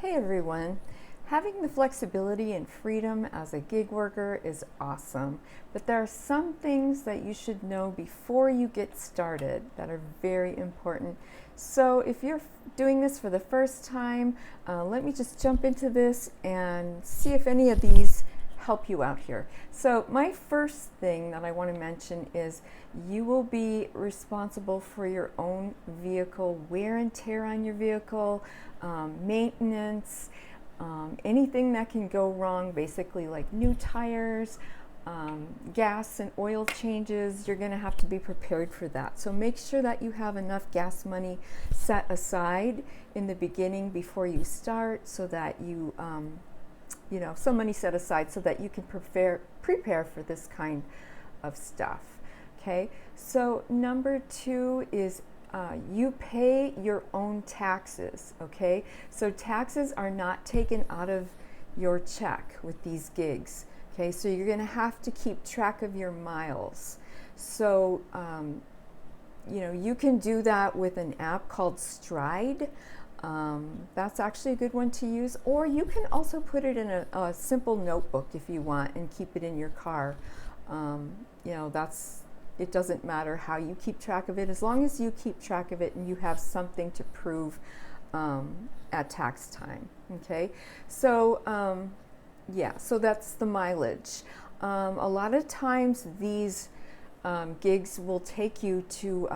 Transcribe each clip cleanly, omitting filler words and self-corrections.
Hey everyone! Having the flexibility and freedom as a gig worker is awesome, but there are some things that you should know before you get started that are very important. So if you're doing this for the first time, let me just jump into this and see if any of these help you out here. So my first thing that I want to mention is you will be responsible for your own vehicle, wear and tear on your vehicle, maintenance, anything that can go wrong, basically like new tires, gas and oil changes. You're going to have to be prepared for that. So make sure that you have enough gas money set aside in the beginning before you start, so that you some money set aside so that you can prepare for this kind of stuff. Okay, so number two is you pay your own taxes. Okay, so taxes are not taken out of your check with these gigs. Okay, so you're going to have to keep track of your miles. So you can do that with an app called Stride. That's actually a good one to use, or you can also put it in a simple notebook if you want and keep it in your car. It doesn't matter how you keep track of it, as long as you keep track of it and you have something to prove at tax time. Okay, so so that's the mileage. A lot of times these gigs will take you to,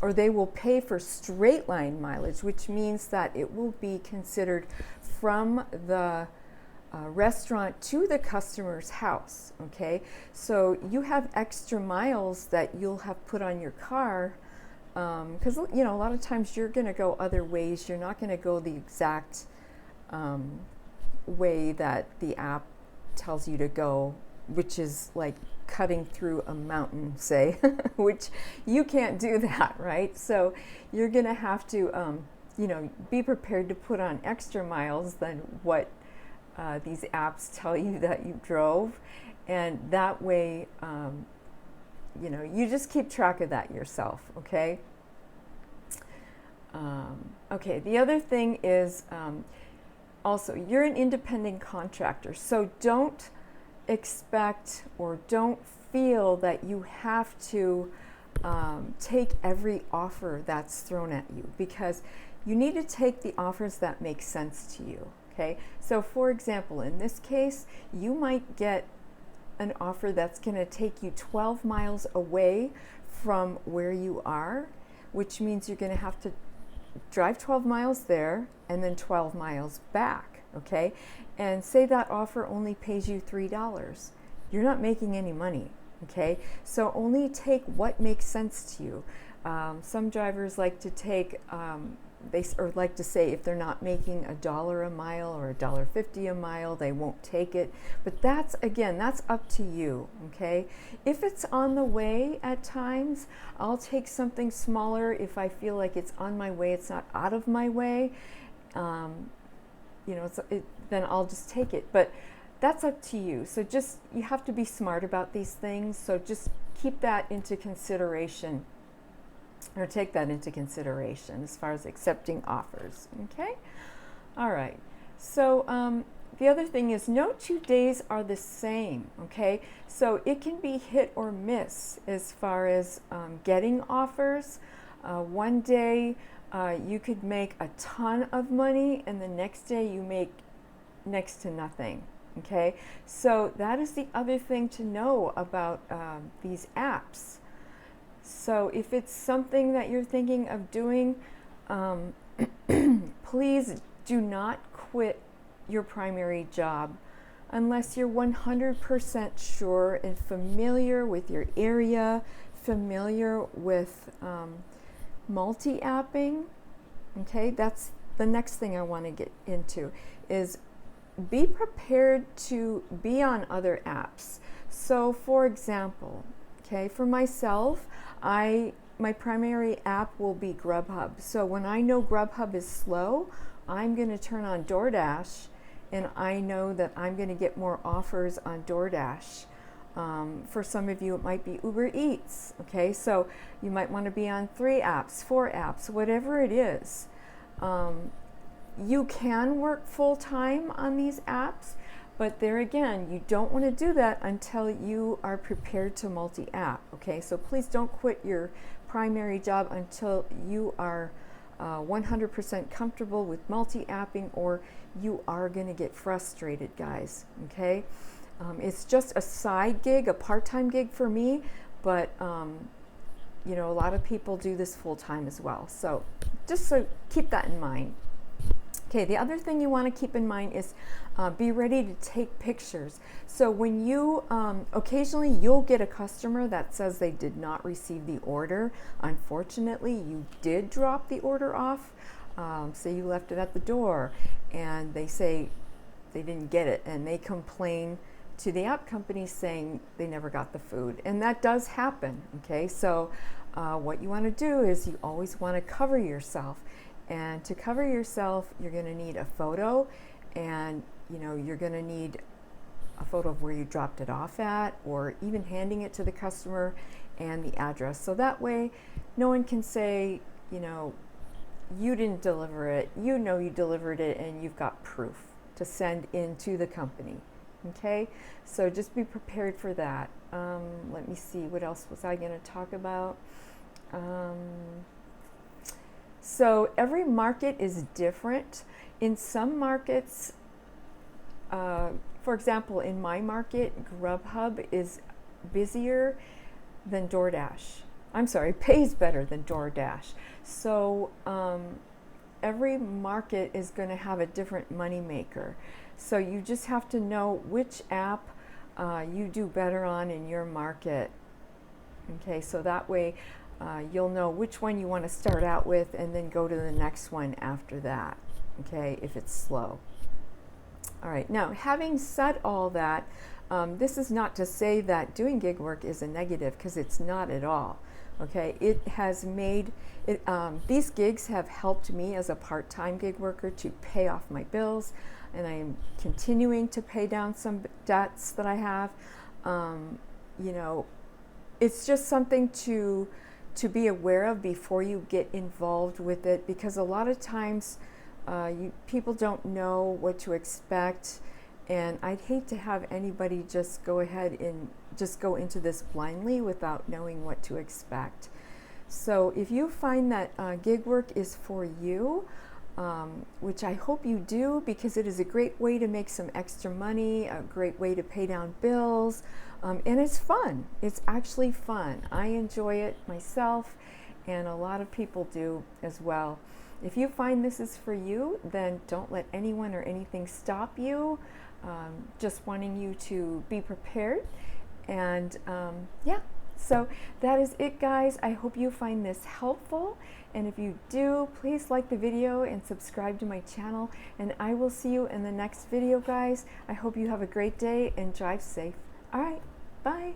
or they will pay for straight line mileage, which means that it will be considered from the restaurant to the customer's house. Okay, so you have extra miles that you'll have put on your car, because a lot of times you're going to go other ways. You're not going to go the exact way that the app tells you to go, which is like cutting through a mountain, say, which you can't do that, right? So you're going to have to, be prepared to put on extra miles than what these apps tell you that you drove, and that way, you just keep track of that yourself. Okay. Okay. The other thing is, also, you're an independent contractor, so don't expect or don't feel that you have to take every offer that's thrown at you, because you need to take the offers that make sense to you. Okay, so for example, in this case, you might get an offer that's going to take you 12 miles away from where you are, which means you're going to have to drive 12 miles there and then 12 miles back. Okay, and say that offer only pays you $3. You're not making any money. Okay, so only take what makes sense to you. Some drivers like to take, like to say if they're not making $1 a mile or $1.50 a mile, they won't take it. But that's up to you. Okay, if it's on the way at times, I'll take something smaller if I feel like it's on my way, it's not out of my way. Then I'll just take it. But that's up to you. So you have to be smart about these things. So just keep that into consideration, or take that into consideration as far as accepting offers. Okay? All right. So the other thing is, no 2 days are the same. Okay? So it can be hit or miss as far as getting offers. One day you could make a ton of money, and the next day you make next to nothing. Okay, so that is the other thing to know about these apps. So if it's something that you're thinking of doing, please do not quit your primary job unless you're 100% sure and familiar with your area, familiar with MultiApping. Okay, that's the next thing I want to get into, is be prepared to be on other apps. So for example, okay, for myself, my primary app will be GrubHub. So when I know GrubHub is slow, I'm going to turn on DoorDash, and I know that I'm going to get more offers on DoorDash. For some of you, it might be Uber Eats. Okay, so you might want to be on 3 apps, 4 apps, whatever it is. You can work full-time on these apps, but there again, you don't want to do that until you are prepared to multi-app, okay? So please don't quit your primary job until you are 100% comfortable with multi-apping, or you are going to get frustrated, guys, okay? It's just a side gig, a part-time gig for me, but you know, a lot of people do this full-time as well. So just so keep that in mind. Okay, the other thing you want to keep in mind is be ready to take pictures. So when you, occasionally you'll get a customer that says they did not receive the order. Unfortunately, you did drop the order off. Say you left it at the door and they say they didn't get it, and they complain to the app company saying they never got the food. And that does happen, okay? So what you want to do is you always want to cover yourself. And to cover yourself, you're going to need a photo, and you know, you're going to need a photo of where you dropped it off at, or even handing it to the customer, and the address. So that way no one can say, you know, you didn't deliver it. You know you delivered it, and you've got proof to send in to the company. Okay, so just be prepared for that. Let me see, what else was I going to talk about? So every market is different. In some markets, for example, in my market, GrubHub is busier than DoorDash. I'm sorry, pays better than DoorDash. So every market is going to have a different money maker. So you just have to know which app you do better on in your market. Okay, so that way you'll know which one you want to start out with, and then go to the next one after that, okay, if it's slow. All right, now having said all that, this is not to say that doing gig work is a negative, because it's not at all. Okay, it has made it, these gigs have helped me as a part-time gig worker to pay off my bills, and I am continuing to pay down some debts that I have. You know, it's just something to be aware of before you get involved with it, because a lot of times people don't know what to expect, and I'd hate to have anybody just go ahead and just go into this blindly without knowing what to expect. So if you find that gig work is for you, which I hope you do, because it is a great way to make some extra money, a great way to pay down bills, and it's fun. It's actually fun. I enjoy it myself, and a lot of people do as well. If you find this is for you, then don't let anyone or anything stop you. Just wanting you to be prepared. And yeah, so that is it, guys. I hope you find this helpful, and if you do, please like the video and subscribe to my channel, and I will see you in the next video, guys. I hope you have a great day and drive safe. All right, bye.